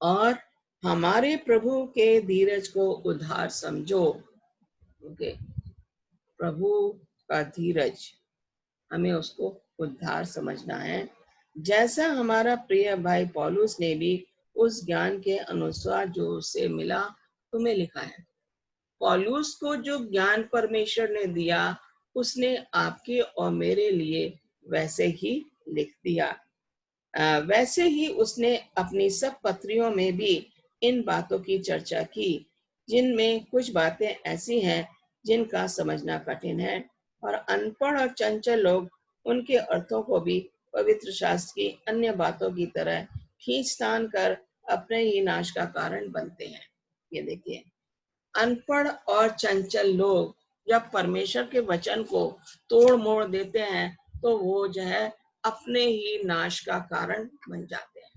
और हमारे प्रभु के धीरज को उधार समझो। ओके, प्रभु का धीरज हमें उसको उद्धार समझना है, जैसा हमारा प्रिय भाई पौलुस ने भी उस ज्ञान के अनुसार जो उसे मिला तुम्हें लिखा है। पौलुस को जो ज्ञान परमेश्वर ने दिया, उसने आपके और मेरे लिए वैसे ही लिख दिया। वैसे ही उसने अपनी सब पत्रियों में भी इन बातों की चर्चा की, जिनमें कुछ बातें ऐसी हैं जिनका समझना कठिन है, और अनपढ़ और चंचल लोग उनके अर्थों को भी पवित्र शास्त्र की अन्य बातों की तरह खींचतान कर अपने ही नाश का कारण बनते हैं। ये देखिए, अनपढ़ और चंचल लोग जब परमेश्वर के वचन को तोड़ मोड़ देते हैं, तो वो जो है अपने ही नाश का कारण बन जाते हैं।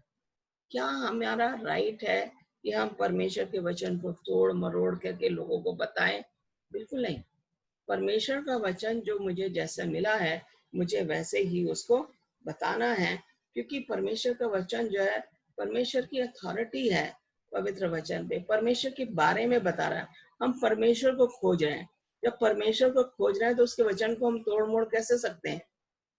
क्या हमारा राइट है कि हम परमेश्वर के वचन को तोड़ मरोड़ करके लोगों को बताएं? बिल्कुल नहीं। परमेश्वर का वचन जो मुझे जैसा मिला है, मुझे वैसे ही उसको बताना है, क्योंकि परमेश्वर का वचन जो है, परमेश्वर की अथॉरिटी है पवित्र वचन पे, परमेश्वर के बारे में बता रहा है। हम परमेश्वर को खोज रहे हैं। जब परमेश्वर को खोज रहे हैं तो उसके वचन को हम तोड़ मोड़ कैसे सकते हैं?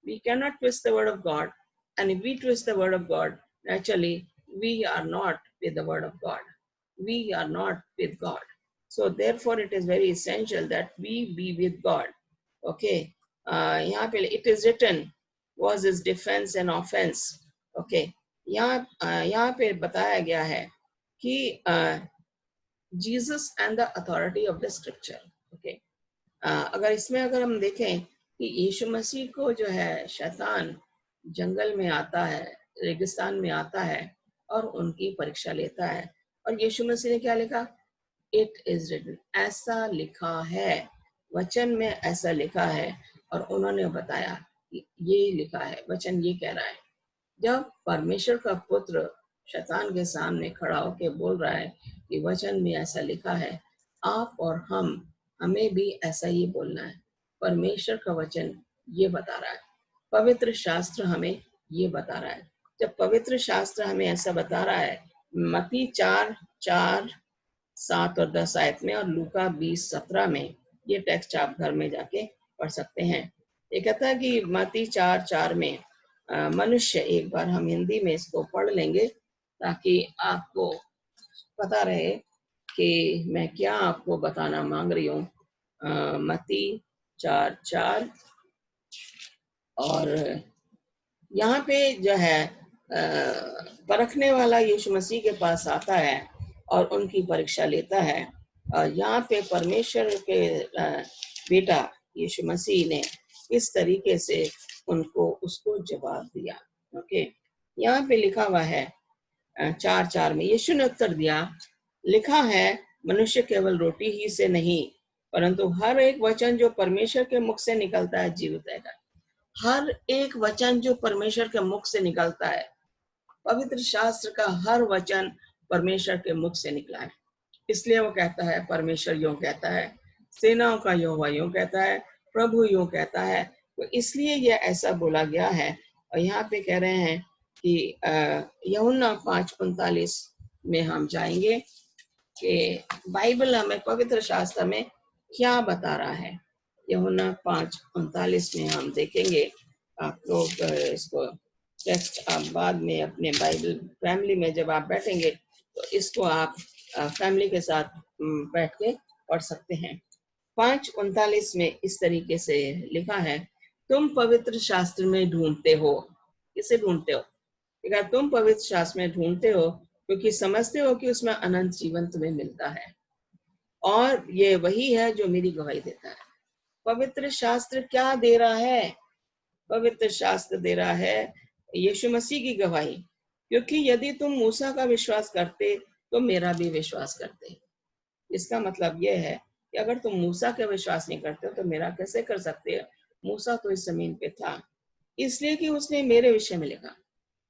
We cannot twist the word of God, and if we twist the word of God, naturally we are not with the word of God. We are not with God. So therefore, it is very essential that we be with God. Okay. यहाँ पे it is written was his defense and offense. Okay. यहाँ पे बताया गया है कि Jesus and the authority of the scripture. Okay. अगर इसमें अगर हम देखें कि यीशु मसीह को जो है शैतान जंगल में आता है, रेगिस्तान में आता है और उनकी परीक्षा लेता है, और यीशु मसीह ने क्या लिखा? इट इज रिटन, ऐसा लिखा है, वचन में ऐसा लिखा है। और उन्होंने बताया कि ये लिखा है, वचन ये कह रहा है। जब परमेश्वर का पुत्र शैतान के सामने खड़ा होकर बोल रहा है कि वचन में ऐसा लिखा है, आप और हमें भी ऐसा ही बोलना है। परमेश्वर का वचन ये बता रहा है, पवित्र शास्त्र हमें ये बता रहा है। जब पवित्र शास्त्र हमें ऐसा बता रहा है, मत्ती 4:4, 7 और 10 आयत में, और लूका 20:17 में, ये टेक्स्ट आप घर में जाके पढ़ सकते हैं। ये कहता है कि मत्ती 4:4 में, मनुष्य, एक बार हम हिंदी में इसको पढ़ लेंगे ताकि आपको पता रहे कि मैं क्या आपको बताना मांग रही हूँ। मत्ती 4:4, और यहाँ पे जो है परखने वाला यीशु मसीह के पास आता है और उनकी परीक्षा लेता है। यहाँ पे परमेश्वर के बेटा यीशु मसीह ने इस तरीके से उसको जवाब दिया। ओके, यहाँ पे लिखा हुआ है 4:4 में, यीशु ने उत्तर दिया, लिखा है, मनुष्य केवल रोटी ही से नहीं, परंतु हर एक वचन जो परमेश्वर के मुख से निकलता है जीवित रहेगा। हर एक वचन जो परमेश्वर के मुख से निकलता है, पवित्र शास्त्र का हर वचन परमेश्वर के मुख से निकला है। इसलिए वो कहता है, परमेश्वर यूं कहता है, सेनाओं का यहोवा यूं कहता है, प्रभु यूं कहता है। तो इसलिए ये ऐसा बोला गया है। और यहाँ पे कह रहे हैं कि यूहन्ना 5:39 में हम जाएंगे कि बाइबल हमें, पवित्र शास्त्र में क्या बता रहा है। यूहन्ना 5:39 में हम देखेंगे। आप लोग इसको टेक्स्ट आप बाद में अपने बाइबल फैमिली में जब आप बैठेंगे तो इसको आप फैमिली के साथ बैठ के पढ़ सकते हैं। 5:39 में इस तरीके से लिखा है, तुम पवित्र शास्त्र में ढूंढते हो। किसे ढूंढते हो? तुम पवित्र शास्त्र में ढूंढते हो क्योंकि समझते हो कि उसमें अनंत जीवन तुम्हें मिलता है, और ये वही है जो मेरी गवाही देता है। पवित्र शास्त्र क्या दे रहा है? पवित्र शास्त्र दे रहा है यीशु मसीह की गवाही, क्योंकि यदि तुम मूसा का विश्वास करते तो मेरा भी विश्वास करते। इसका मतलब यह है कि अगर तुम मूसा का विश्वास नहीं करते हो तो मेरा कैसे कर सकते हो? मूसा तो इस जमीन पे था, इसलिए कि उसने मेरे विषय में लिखा।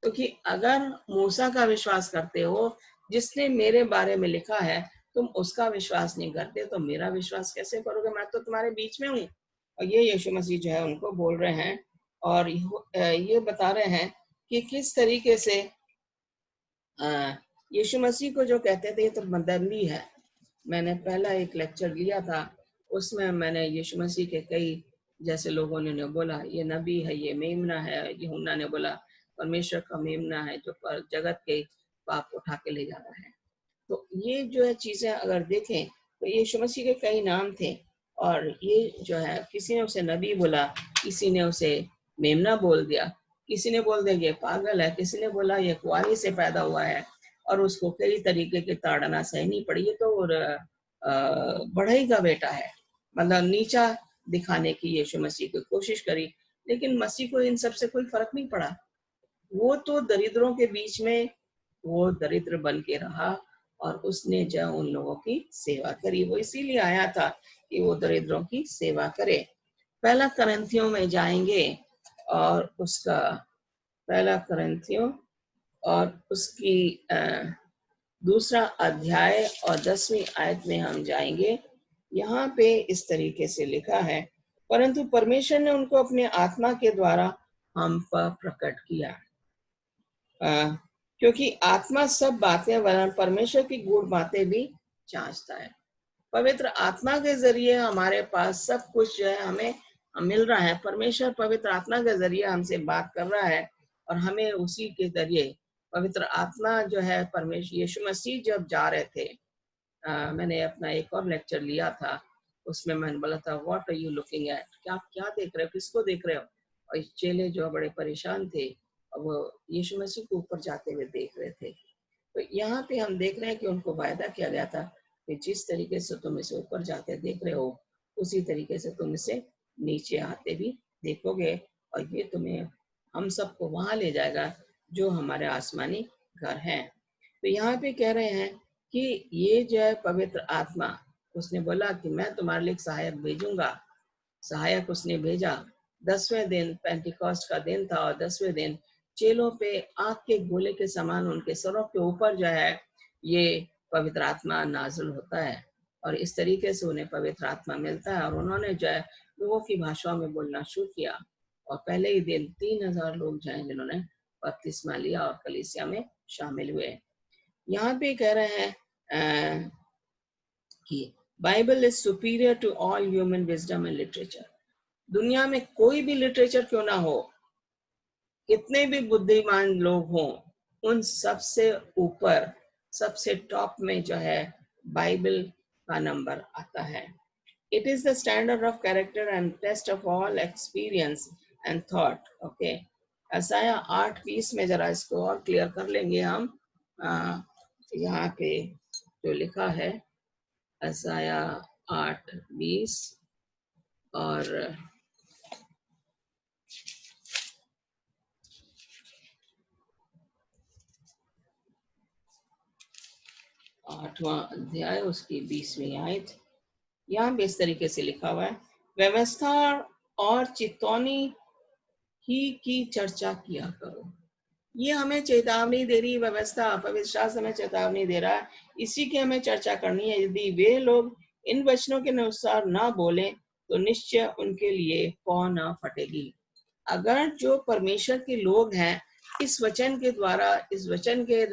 क्योंकि अगर मूसा का विश्वास करते हो, जिसने मेरे बारे में लिखा है, तुम उसका विश्वास नहीं करते तो मेरा विश्वास कैसे करोगे? मैं तो तुम्हारे बीच में हूँ, और ये यीशु मसीह जो है उनको बोल रहे हैं और ये बता रहे हैं कि किस तरीके से यीशु मसीह को जो कहते थे ये तो मदरली है। मैंने पहला एक लेक्चर लिया था, उसमें मैंने यीशु मसीह के कई जैसे लोगों ने बोला ये नबी है, ये मेमना है, यूहन्ना ने बोला परमेश्वर का मेमना है जो पर जगत के पाप उठा के ले जा रहा है। तो ये जो है चीजें अगर देखें तो यीशु मसीह के कई नाम थे और ये जो है किसी ने उसे नबी बोला, किसी ने उसे मेमना बोल दिया, किसी ने बोल दिया ये पागल है, किसी ने बोला ये कुआरी से पैदा हुआ है और उसको कई तरीके की ताड़ना सहनी पड़ी। ये तो बढ़ई का बेटा है, मतलब नीचा दिखाने की यीशु मसीह की कोशिश करी, लेकिन मसीह को इन सब से कोई फर्क नहीं पड़ा। वो तो दरिद्रों के बीच में वो दरिद्र बन के रहा और उसने जो उन लोगों की सेवा करी, वो इसीलिए आया था कि वो दरिद्रों की सेवा करे। पहला करंथियों में जाएंगे और उसका पहला करंथियों और उसकी दूसरा अध्याय और 10वीं आयत में हम जाएंगे। यहाँ पे इस तरीके से लिखा है, परंतु परमेश्वर ने उनको अपने आत्मा के द्वारा हम पर प्रकट किया, क्योंकि आत्मा सब बातें वरन परमेश्वर की गूढ़ बातें भी जांचता है। पवित्र आत्मा के जरिए हमारे पास सब कुछ जो है हमें मिल रहा है। परमेश्वर पवित्र आत्मा के जरिए हमसे बात कर रहा है और हमें उसी के जरिए पवित्र आत्मा जो है परमेश्वर यीशु मसीह जब जा रहे थे, मैंने अपना एक और लेक्चर लिया था, उसमें मैंने बोला था what are you looking at, क्या क्या देख रहे हो, किसको देख रहे हो। और चेले जो बड़े परेशान थे और वो यीशु मसीह को ऊपर जाते हुए देख रहे थे। तो यहाँ पे हम देख रहे हैं कि उनको वायदा किया गया था कि जिस तरीके से तुम इसे ऊपर जाते देख रहे हो उसी तरीके से तुम इसे नीचे आते भी देखोगे और ये तुम्हें हम सबको वहां ले जाएगा जो हमारे आसमानी घर हैं। तो यहाँ पे कह रहे हैं कि ये जो है पवित्र आत्मा, उसने बोला कि मैं तुम्हारे लिए एक सहायक भेजूंगा। सहायक उसने भेजा। 10वें दिन पेंटिकॉस्ट का दिन था और 10वें दिन चेलों पे आग के गोले के समान उनके सरों के ऊपर जो है ये पवित्र आत्मा नाजुल होता है और इस तरीके से उन्हें पवित्र आत्मा मिलता है और उन्होंने जो है लोगों की भाषाओं में बोलना शुरू किया और पहले ही दिन 3000 लोग जो हैं जिन्होंने बपतिस्मा लिया और कलीसिया में शामिल हुए। यहाँ पे कह रहे हैं कि Bible is superior to all human wisdom and literature. दुनिया में कोई भी लिटरेचर क्यों ना हो, कितने भी बुद्धिमान लोग हों, उन सबसे ऊपर सबसे टॉप में जो है बाइबल का नंबर आता है। It is the standard of character and test of all experience and thought. Okay, यशायाह 8:20 में जरा इसको और क्लियर कर लेंगे हम। यहाँ पे जो लिखा है यशायाह 8:20 और 8वां अध्याय उसकी 20वीं आयत। यहाँ पे इस तरीके से लिखा हुआ है, व्यवस्था और चितौनी ही की चर्चा किया करो। ये हमें चेतावनी दे रही व्यवस्था, पवित्र शास्त्र हमें चेतावनी दे रहा है, इसी की हमें चर्चा करनी है। यदि वे लोग इन वचनों के अनुसार ना बोले तो निश्चय उनके लिए पौ ना फटेगी। अगर जो परमेश्वर के लोग हैं इस वचन के द्वारा, इस वचन के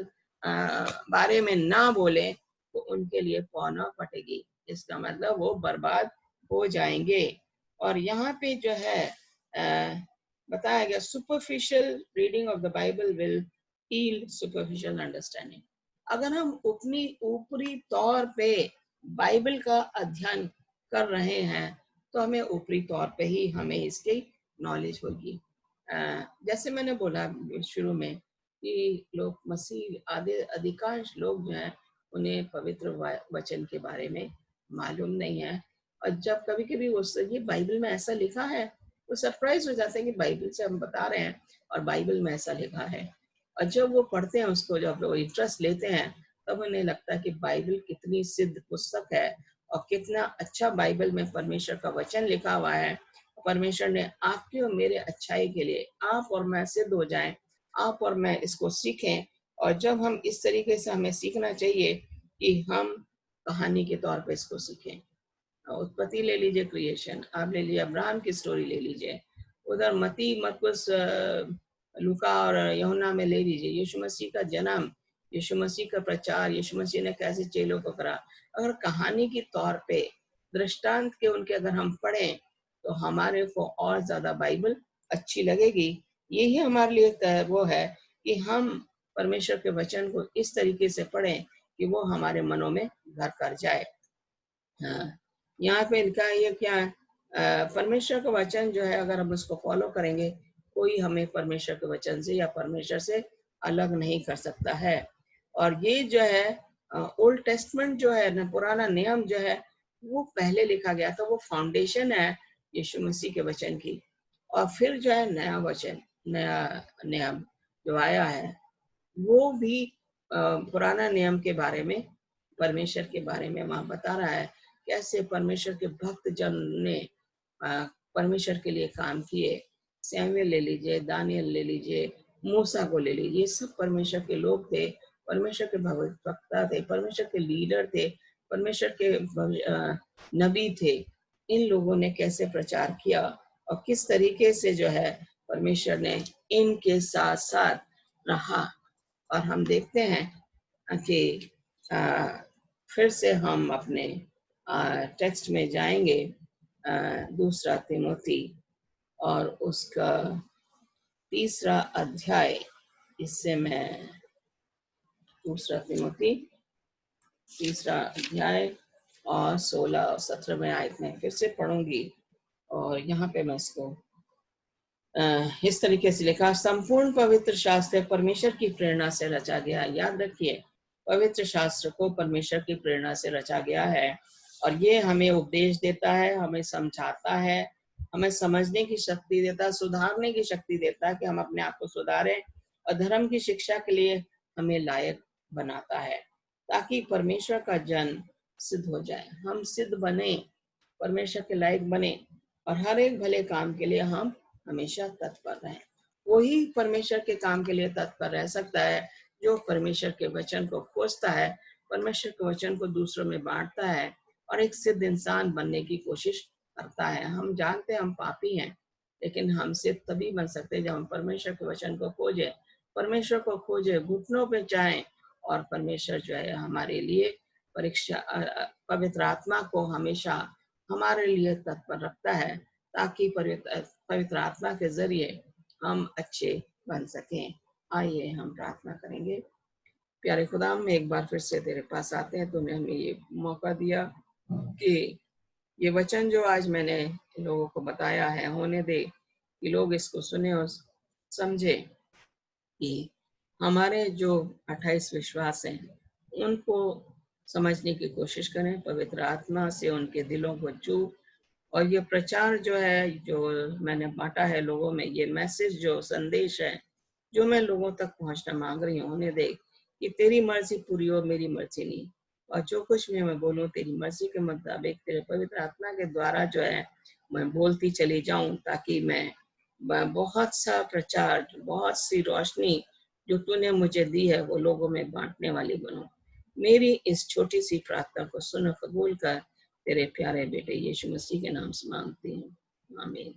बारे में ना बोले तो उनके लिए पौ ना फटेगी। इसका मतलब वो बर्बाद हो जाएंगे। और यहाँ पे जो है बताया गया, superficial reading of the Bible will yield superficial understanding. अगर हम अपनी ऊपरी तौर पे बाइबल का अध्ययन कर रहे हैं तो हमें ऊपरी तौर पे ही हमें इसकी नॉलेज होगी। जैसे मैंने बोला शुरू में कि लोग मसीह अधिकांश लोग जो हैं उन्हें पवित्र वचन के बारे में मालूम नहीं है और जब कभी कभी वो ये बाइबल में ऐसा लिखा है वो सरप्राइज हो जाते हैं कि बाइबल से हम बता रहे हैं और बाइबल में ऐसा लिखा है। और जब वो पढ़ते हैं उसको, जब वो इंटरेस्ट लेते हैं तब उन्हें लगता है कि बाइबल कितनी सिद्ध पुस्तक है और कितना अच्छा बाइबल में परमेश्वर का वचन लिखा हुआ है। परमेश्वर ने आपकी और मेरे अच्छाई के लिए आप और मैं सिद्ध हो जाएं, आप और मैं इसको सीखें। और जब हम इस तरीके से, हमें सीखना चाहिए कि हम कहानी के तौर पे इसको सीखें। उत्पत्ति ले लीजिए, क्रिएशन, आप ले लीजिए, अब्राहम की स्टोरी ले लीजिए, उधर मती, मरकुस, लूका और यूहन्ना में ले लीजिए, यीशु मसीह का जन्म, यीशु मसीह का प्रचार, यीशु मसीह ने कैसे चेलों को करा। अगर कहानी के तौर पे दृष्टांत के उनके अगर हम पढ़ें तो हमारे को और ज्यादा बाइबल अच्छी लगेगी। यही हमारे लिए वो है कि हम परमेश्वर के वचन को इस तरीके से पढ़ें कि वो हमारे मनों में घर कर जाए। हाँ, यहाँ पे इनका ये क्या है, परमेश्वर का वचन जो है अगर हम उसको फॉलो करेंगे, कोई हमें परमेश्वर के वचन से या परमेश्वर से अलग नहीं कर सकता है। और ये जो है ओल्ड टेस्टमेंट जो है ना, पुराना नियम जो है वो पहले लिखा गया था, वो फाउंडेशन है यीशु मसीह के वचन की। और फिर जो है नया वचन, नया नियम जो आया है वो भी पुराना नियम के बारे में, परमेश्वर के बारे में वहां बता रहा है, कैसे परमेश्वर के भक्त जन ने परमेश्वर के लिए काम किए। सैमुएल ले लीजिए, दानियल ले लीजिए, मूसा को ले लीजिए, ये सब परमेश्वर के लोग थे, परमेश्वर के भक्ता थे, परमेश्वर के लीडर थे, परमेश्वर के नबी थे। इन लोगों ने कैसे प्रचार किया और किस तरीके से जो है परमेश्वर ने इनके साथ साथ रहा। और हम देखते हैं कि फिर से हम अपने टेक्स्ट में जाएंगे, दूसरा तिमोथी और उसका 3 अध्याय। इससे मैं दूसरा तिमोथी 3 अध्याय और 16 और 17 आयत में फिर से पढ़ूंगी। और यहाँ पे मैं इसको इस तरीके से लिखा, संपूर्ण पवित्र शास्त्र परमेश्वर की प्रेरणा से रचा गया। याद रखिए, पवित्र शास्त्र को परमेश्वर की प्रेरणा से रचा गया है और ये हमें उपदेश देता है, हमें समझाता है, हमें समझने की शक्ति देता है, सुधारने की शक्ति देता है कि हम अपने आप को सुधारें, और धर्म की शिक्षा के लिए हमें लायक बनाता है ताकि परमेश्वर का जन सिद्ध हो जाए, हम सिद्ध बने, परमेश्वर के लायक बने और हर एक भले काम के लिए हम हमेशा तत्पर रहें। वही परमेश्वर के काम के लिए तत्पर रह सकता है जो परमेश्वर के वचन को खोजता है, परमेश्वर के वचन को दूसरों में बांटता है और एक सिद्ध इंसान बनने की कोशिश करता है। हम जानते हैं हम पापी हैं, लेकिन हम सिद्ध तभी बन सकते हैं जब हम परमेश्वर के वचन को खोजें, परमेश्वर को खोजें, घुटनों पे जाएं। और परमेश्वर जो है हमारे लिए परीक्षा, पवित्र आत्मा को हमेशा हमारे लिए तत्पर रखता है ताकि पवित्र आत्मा के जरिए हम अच्छे बन सकें। आइए हम प्रार्थना करेंगे। प्यारे खुदा, हम एक बार फिर से तेरे पास आते हैं, तूने हमें ये मौका दिया कि ये वचन जो आज मैंने लोगों को बताया है, होने दे कि लोग इसको सुने और समझे कि हमारे जो 28 विश्वास हैं उनको समझने की कोशिश करें, पवित्र आत्मा से उनके दिलों को छू। और ये प्रचार जो है, जो मैंने बांटा है लोगों में, ये मैसेज जो संदेश है जो मैं लोगों तक पहुंचना मांग रही हूँ, उन्हें देख कि तेरी मर्जी पूरी हो, मेरी मर्जी नहीं। और जो कुछ भी मैं बोलूँ तेरी मर्जी के मुताबिक तेरे पवित्र आत्मा के द्वारा जो है मैं बोलती चली जाऊं, ताकि मैं बहुत सा प्रचार, बहुत सी रोशनी जो तूने मुझे दी है वो लोगों में बांटने वाली बनूं। मेरी इस छोटी सी प्रार्थना को सुन कबूल कर, तेरे प्यारे बेटे यीशु मसीह के नाम से मांगती हूँ, आमीन।